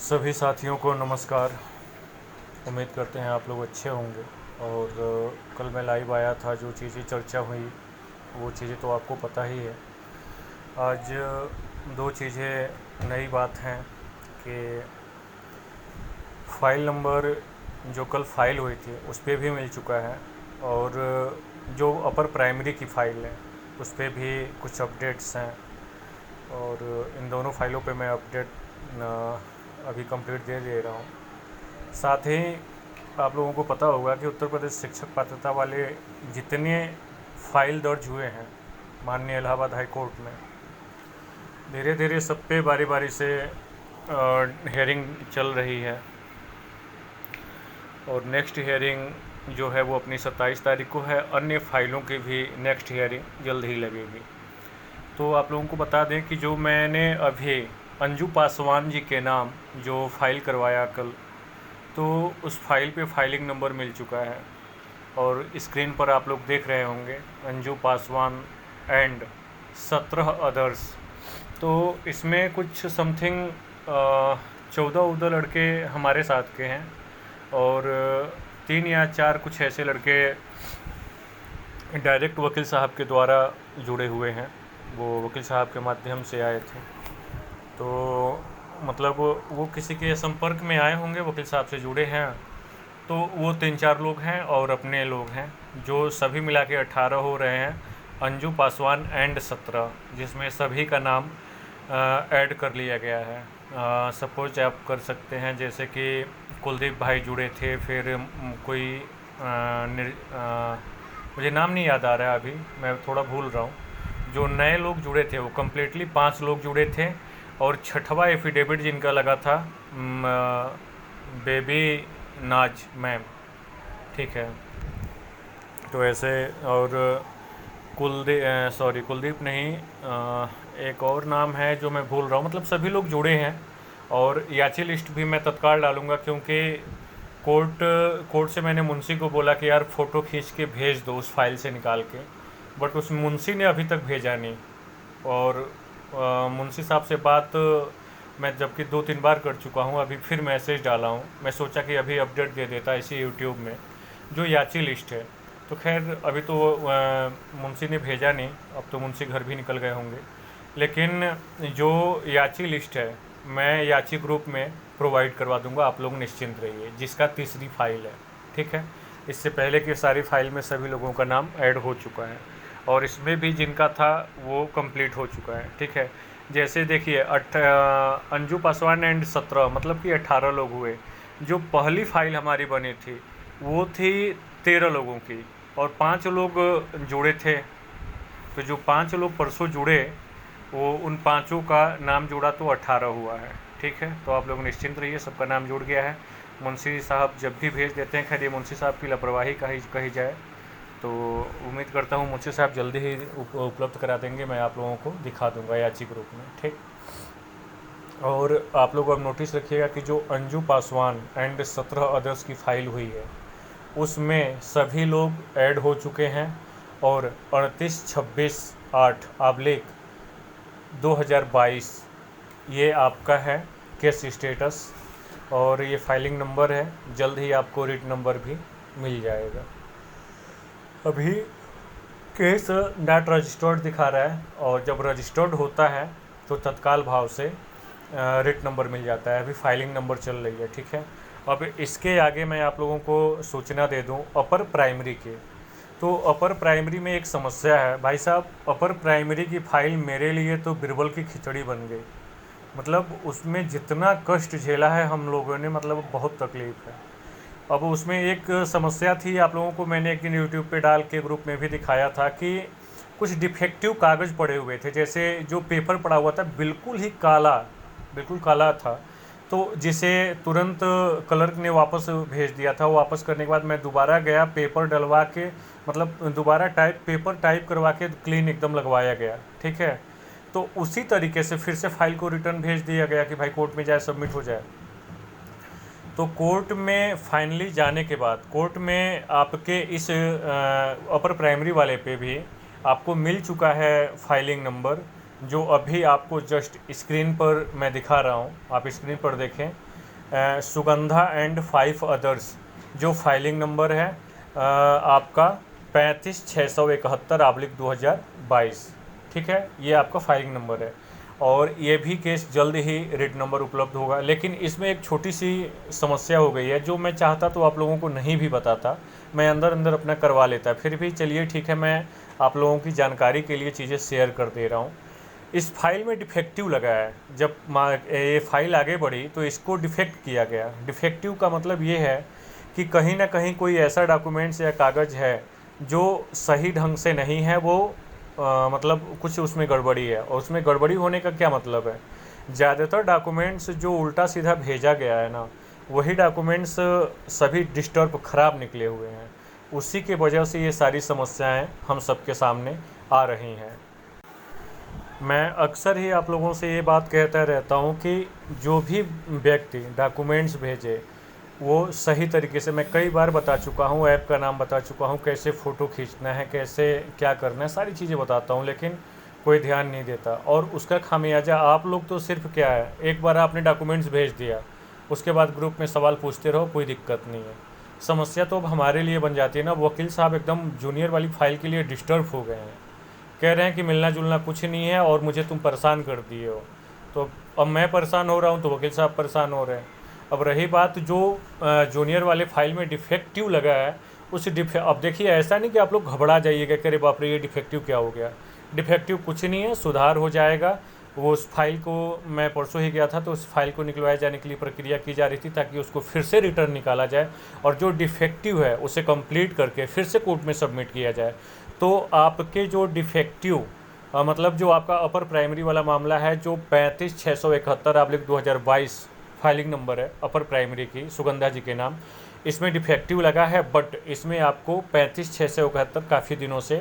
सभी साथियों को नमस्कार। उम्मीद करते हैं आप लोग अच्छे होंगे। और कल मैं लाइव आया था, जो चीज़ें चर्चा हुई वो चीज़ें तो आपको पता ही है। आज दो चीज़ें नई बात हैं कि फ़ाइल नंबर जो कल फ़ाइल हुई थी उस पर भी मिल चुका है, और जो अपर प्राइमरी की फ़ाइल है उस पर भी कुछ अपडेट्स हैं। और इन दोनों फाइलों पे मैं अपडेट अभी कंप्लीट दे रहा हूँ। साथ ही आप लोगों को पता होगा कि उत्तर प्रदेश शिक्षक पात्रता वाले जितने फाइल दर्ज हुए हैं माननीय इलाहाबाद हाई कोर्ट में, धीरे धीरे सब पे बारी बारी से हेयरिंग चल रही है। और नेक्स्ट हेयरिंग जो है वो अपनी 27 तारीख को है। अन्य फाइलों की भी नेक्स्ट हेयरिंग जल्द ही लगेगी। तो आप लोगों को बता दें कि जो मैंने अभी अंजू पासवान जी के नाम जो फ़ाइल करवाया कल, तो उस फाइल पे फाइलिंग नंबर मिल चुका है। और स्क्रीन पर आप लोग देख रहे होंगे अंजू पासवान एंड 17 अदर्स। तो इसमें कुछ समथिंग 14 लड़के हमारे साथ के हैं, और 3 या 4 कुछ ऐसे लड़के डायरेक्ट वकील साहब के द्वारा जुड़े हुए हैं। वो वकील साहब के माध्यम से आए थे। तो मतलब वो किसी के संपर्क में आए होंगे, वकील साहब से जुड़े हैं। तो वो 3-4 लोग हैं और अपने लोग हैं, जो सभी मिला के 18 हो रहे हैं। अंजू पासवान एंड 17, जिसमें सभी का नाम ऐड कर लिया गया है। सपोज आप कर सकते हैं जैसे कि कुलदीप भाई जुड़े थे, फिर कोई मुझे नाम नहीं याद आ रहा है अभी, मैं थोड़ा भूल रहा हूँ। जो नए लोग जुड़े थे वो कम्प्लीटली 5 लोग जुड़े थे। और छठवा एफिडेविट जिनका लगा था बेबी नाज मैम, ठीक है। तो ऐसे, और कुलदीप नहीं, एक और नाम है जो मैं भूल रहा हूँ। मतलब सभी लोग जुड़े हैं। और याची लिस्ट भी मैं तत्काल डालूँगा, क्योंकि कोर्ट से मैंने मुंशी को बोला कि यार फ़ोटो खींच के भेज दो उस फाइल से निकाल के, बट उस मुंशी ने अभी तक भेजा नहीं। और मुंशी साहब से बात मैं जबकि 2-3 बार कर चुका हूँ, अभी फिर मैसेज डाला हूँ। मैं सोचा कि अभी अपडेट दे देता इसी यूट्यूब में जो याची लिस्ट है। तो खैर अभी तो मुंशी ने भेजा नहीं, अब तो मुंशी घर भी निकल गए होंगे। लेकिन जो याची लिस्ट है मैं याची ग्रुप में प्रोवाइड करवा दूंगा, आप लोग निश्चिंत रहिए, जिसका तीसरी फाइल है, ठीक है। इससे पहले की सारी फाइल में सभी लोगों का नाम ऐड हो चुका है, और इसमें भी जिनका था वो कंप्लीट हो चुका है, ठीक है। जैसे देखिए अंजू पासवान एंड 17, मतलब कि 18 लोग हुए। जो पहली फाइल हमारी बनी थी वो थी 13 लोगों की, और 5 लोग जुड़े थे। तो जो 5 लोग परसों जुड़े, वो उन पाँचों का नाम जुड़ा तो 18 हुआ है, ठीक है। तो आप लोग निश्चिंत रहिए, सबका नाम जुड़ गया है। मुंशी साहब जब भी भेज देते हैं, खैर ये मुंशी साहब की लापरवाही कही जाए, तो उम्मीद करता हूँ मुंशी साहब जल्दी ही उपलब्ध करा देंगे। मैं आप लोगों को दिखा दूंगा याची ग्रुप में, ठीक। और आप लोग अब नोटिस रखिएगा कि जो अंजू पासवान एंड 17 अदर्स की फाइल हुई है उसमें सभी लोग ऐड हो चुके हैं। और 38/26/8/2022 ये आपका है केस स्टेटस, और ये फाइलिंग नंबर है। जल्द ही आपको रिट नंबर भी मिल जाएगा। अभी केस नॉट रजिस्टर्ड दिखा रहा है, और जब रजिस्टर्ड होता है तो तत्काल भाव से रिट नंबर मिल जाता है। अभी फाइलिंग नंबर चल रही है, ठीक है। अब इसके आगे मैं आप लोगों को सूचना दे दूं अपर प्राइमरी के। तो अपर प्राइमरी में एक समस्या है भाई साहब। अपर प्राइमरी की फ़ाइल मेरे लिए तो बिरबल की खिचड़ी बन गई। मतलब उसमें जितना कष्ट झेला है हम लोगों ने, मतलब बहुत तकलीफ़ है। अब उसमें एक समस्या थी, आप लोगों को मैंने एक दिन यूट्यूब पे डाल के ग्रुप में भी दिखाया था कि कुछ डिफेक्टिव कागज़ पड़े हुए थे। जैसे जो पेपर पड़ा हुआ था बिल्कुल ही काला, बिल्कुल काला था। तो जिसे तुरंत क्लर्क ने वापस भेज दिया था। वापस करने के बाद मैं दोबारा गया, पेपर डलवा के, मतलब दोबारा पेपर टाइप करवा के क्लीन एकदम लगवाया गया, ठीक है। तो उसी तरीके से फिर से फाइल को रिटर्न भेज दिया गया कि भाई कोर्ट में जाए, सबमिट हो जाए। तो कोर्ट में फाइनली जाने के बाद कोर्ट में आपके इस अपर प्राइमरी वाले पे भी आपको मिल चुका है फाइलिंग नंबर, जो अभी आपको जस्ट स्क्रीन पर मैं दिखा रहा हूँ, आप स्क्रीन पर देखें। सुगंधा एंड 5 अदर्स, जो फाइलिंग नंबर है आपका 35,671/2022, ठीक है, ये आपका फाइलिंग नंबर है। और ये भी केस जल्द ही रिट नंबर उपलब्ध होगा। लेकिन इसमें एक छोटी सी समस्या हो गई है, जो मैं चाहता तो आप लोगों को नहीं भी बताता, मैं अंदर अंदर अपना करवा लेता। फिर भी चलिए ठीक है, मैं आप लोगों की जानकारी के लिए चीज़ें शेयर कर दे रहा हूँ। इस फाइल में डिफेक्टिव लगा है। जब ये फाइल आगे बढ़ी तो इसको डिफेक्ट किया गया। डिफेक्टिव का मतलब ये है कि कहीं ना कहीं कोई ऐसा डॉक्यूमेंट्स या कागज़ है जो सही ढंग से नहीं है, वो मतलब कुछ उसमें गड़बड़ी है। और उसमें गड़बड़ी होने का क्या मतलब है, ज़्यादातर डॉक्यूमेंट्स जो उल्टा सीधा भेजा गया है ना, वही डॉक्यूमेंट्स सभी डिस्टर्ब ख़राब निकले हुए हैं। उसी की वजह से ये सारी समस्याएं हम सबके सामने आ रही हैं। मैं अक्सर ही आप लोगों से ये बात कहता रहता हूँ कि जो भी व्यक्ति डॉक्यूमेंट्स भेजे वो सही तरीके से, मैं कई बार बता चुका हूँ, ऐप का नाम बता चुका हूँ, कैसे फ़ोटो खींचना है, कैसे क्या करना है, सारी चीज़ें बताता हूँ, लेकिन कोई ध्यान नहीं देता। और उसका खामियाजा आप लोग तो सिर्फ क्या है, एक बार आपने डॉक्यूमेंट्स भेज दिया, उसके बाद ग्रुप में सवाल पूछते रहो, कोई दिक्कत नहीं है। समस्या तो अब हमारे लिए बन जाती है ना। वकील साहब एकदम जूनियर वाली फ़ाइल के लिए डिस्टर्ब हो गए हैं, कह रहे हैं कि मिलना जुलना कुछ नहीं है और मुझे तुम परेशान कर दिए हो। तो अब मैं परेशान हो रहा हूँ तो वकील साहब परेशान हो रहे हैं। अब रही बात जो जूनियर वाले फाइल में डिफेक्टिव लगा है, अब देखिए, ऐसा नहीं कि आप लोग घबरा जाइएगा कि अरे बाप रे ये डिफेक्टिव क्या हो गया। डिफेक्टिव कुछ नहीं है, सुधार हो जाएगा। वो उस फाइल को, मैं परसों ही गया था तो उस फाइल को निकलवाए जाने के लिए प्रक्रिया की जा रही थी, ताकि उसको फिर से रिटर्न निकाला जाए और जो डिफेक्टिव है उसे कंप्लीट करके फिर से कोर्ट में सबमिट किया जाए। तो आपके जो डिफेक्टिव मतलब जो आपका अपर प्राइमरी वाला मामला है, जो 35,671/2022 फाइलिंग नंबर है अपर प्राइमरी की, सुगंधा जी के नाम, इसमें डिफेक्टिव लगा है। बट इसमें आपको 35,671 काफ़ी दिनों से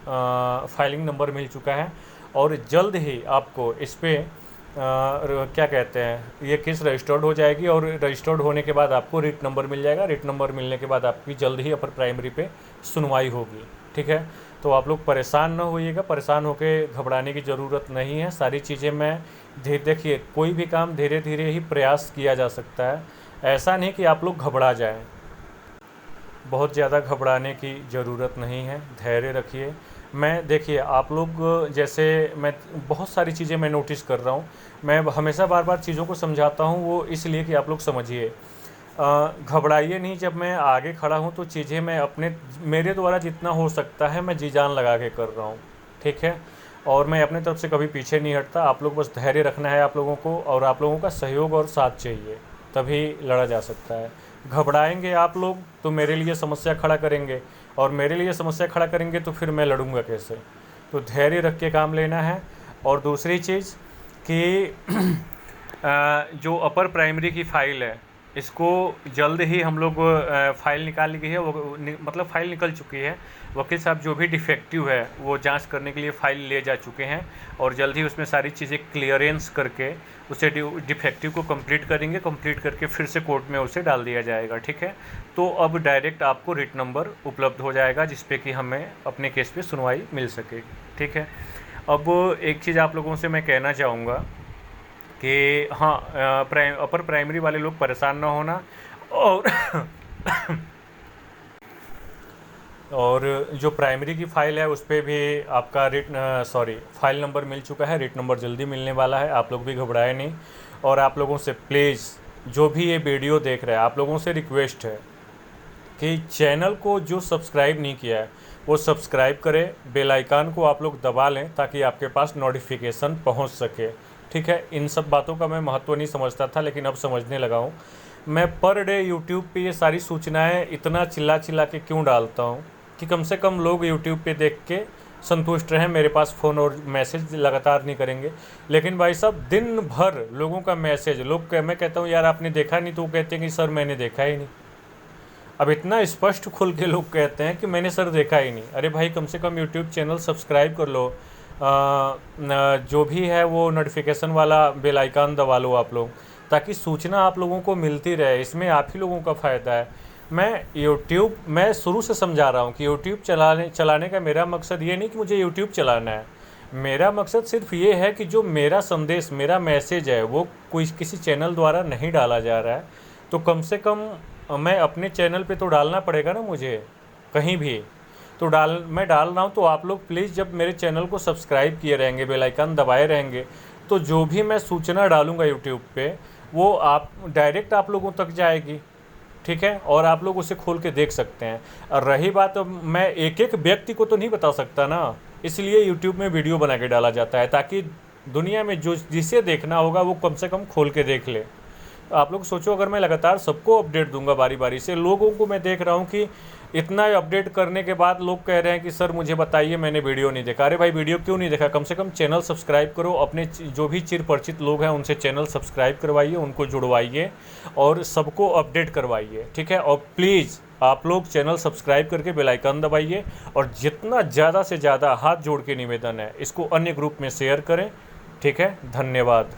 फाइलिंग नंबर मिल चुका है और जल्द ही आपको इस पर क्या कहते हैं, ये केस रजिस्टर्ड हो जाएगी और रजिस्टर्ड होने के बाद आपको रिट नंबर मिल जाएगा। रिट नंबर मिलने के बाद आपकी जल्द ही अपर प्राइमरी पे सुनवाई होगी, ठीक है। तो आप लोग परेशान ना होइएगा, परेशान होकर घबराने की ज़रूरत नहीं है। सारी चीज़ें मैं देखिए, कोई भी काम धीरे धीरे ही प्रयास किया जा सकता है, ऐसा नहीं कि आप लोग घबरा जाएं। बहुत ज़्यादा घबराने की ज़रूरत नहीं है, धैर्य रखिए। मैं देखिए, आप लोग जैसे, मैं बहुत सारी चीज़ें मैं नोटिस कर रहा हूँ, मैं हमेशा बार बार चीज़ों को समझाता हूँ, वो इसलिए कि आप लोग समझिए। घबराइए नहीं। जब मैं आगे खड़ा हूँ तो चीज़ें मैं मेरे द्वारा जितना हो सकता है मैं जी जान लगा के कर रहा हूँ, ठीक है। और मैं अपने तरफ से कभी पीछे नहीं हटता। आप लोग बस धैर्य रखना है आप लोगों को, और आप लोगों का सहयोग और साथ चाहिए, तभी लड़ा जा सकता है। घबराएंगे आप लोग तो मेरे लिए समस्या खड़ा करेंगे, और मेरे लिए समस्या खड़ा करेंगे तो फिर मैं लड़ूंगा कैसे। तो धैर्य रख के काम लेना है। और दूसरी चीज़ कि जो अपर प्राइमरी की फ़ाइल है, इसको जल्द ही हम लोग फ़ाइल निकाल ली गई है, वो मतलब फ़ाइल निकल चुकी है। वकील साहब जो भी डिफेक्टिव है वो जांच करने के लिए फ़ाइल ले जा चुके हैं, और जल्द ही उसमें सारी चीज़ें क्लियरेंस करके उसे डिफेक्टिव को कंप्लीट करेंगे। कंप्लीट करके फिर से कोर्ट में उसे डाल दिया जाएगा, ठीक है। तो अब डायरेक्ट आपको रिट नंबर उपलब्ध हो जाएगा, जिसपे कि हमें अपने केस पे सुनवाई मिल सके, ठीक है। अब एक चीज़ आप लोगों से मैं कहना चाहूँगा कि हाँ, अपर प्राइमरी वाले लोग परेशान ना होना। और जो प्राइमरी की फ़ाइल है उस पर भी आपका फाइल नंबर मिल चुका है। रिट नंबर जल्दी मिलने वाला है, आप लोग भी घबराए नहीं। और आप लोगों से प्लीज़, जो भी ये वीडियो देख रहे हैं, आप लोगों से रिक्वेस्ट है कि चैनल को जो सब्सक्राइब नहीं किया है वो सब्सक्राइब करें, बेल आइकन को आप लोग दबा लें ताकि आपके पास नोटिफिकेशन पहुंच सके, ठीक है। इन सब बातों का मैं महत्व नहीं समझता था, लेकिन अब समझने लगा हूँ। मैं पर डे यूट्यूब पे ये सारी सूचनाएं इतना चिल्ला चिल्ला के क्यों डालता हूँ कि कम से कम लोग यूट्यूब पे देख के संतुष्ट रहें, मेरे पास फ़ोन और मैसेज लगातार नहीं करेंगे। लेकिन भाई साहब, दिन भर लोगों का मैसेज, मैं कहता हूँ यार आपने देखा नहीं, तो वो कहते हैं कि सर मैंने देखा ही नहीं। अब इतना स्पष्ट खुल के लोग कहते हैं कि मैंने सर देखा ही नहीं। अरे भाई, कम से कम यूट्यूब चैनल सब्सक्राइब कर लो, जो भी है वो नोटिफिकेशन वाला बेल आइकन दबा लो आप लोग, ताकि सूचना आप लोगों को मिलती रहे। इसमें आप ही लोगों का फ़ायदा है। मैं शुरू से समझा रहा हूँ कि यूट्यूब चलाने का मेरा मकसद ये नहीं कि मुझे यूट्यूब चलाना है। मेरा मकसद सिर्फ ये है कि जो मेरा संदेश, मेरा मैसेज है, वो कोई किसी चैनल द्वारा नहीं डाला जा रहा है, तो कम से कम मैं अपने चैनल पे तो डालना पड़ेगा ना मुझे, कहीं भी तो मैं डाल रहा हूँ। तो आप लोग प्लीज़ जब मेरे चैनल को सब्सक्राइब किए रहेंगे, बेल आइकन दबाए रहेंगे, तो जो भी मैं सूचना डालूँगा यूट्यूब पे, वो आप डायरेक्ट आप लोगों तक जाएगी, ठीक है, और आप लोग उसे खोल के देख सकते हैं। और रही बात, मैं एक एक व्यक्ति को तो नहीं बता सकता ना, इसलिए यूट्यूब में वीडियो बना के डाला जाता है, ताकि दुनिया में जो जिसे देखना होगा वो कम से कम खोल के देख ले। आप लोग सोचो, अगर मैं लगातार सबको अपडेट दूंगा बारी बारी से, लोगों को मैं देख रहा हूँ कि इतना अपडेट करने के बाद लोग कह रहे हैं कि सर मुझे बताइए, मैंने वीडियो नहीं देखा। अरे भाई, वीडियो क्यों नहीं देखा? कम से कम चैनल सब्सक्राइब करो, अपने जो भी चिर परिचित लोग हैं उनसे चैनल सब्सक्राइब करवाइए, उनको जुड़वाइए और सबको अपडेट करवाइए, ठीक है। और प्लीज़ आप लोग चैनल सब्सक्राइब करके बेल आइकन दबाइए, और जितना ज़्यादा से ज़्यादा हाथ जोड़ के निवेदन है, इसको अन्य ग्रुप में शेयर करें, ठीक है। धन्यवाद।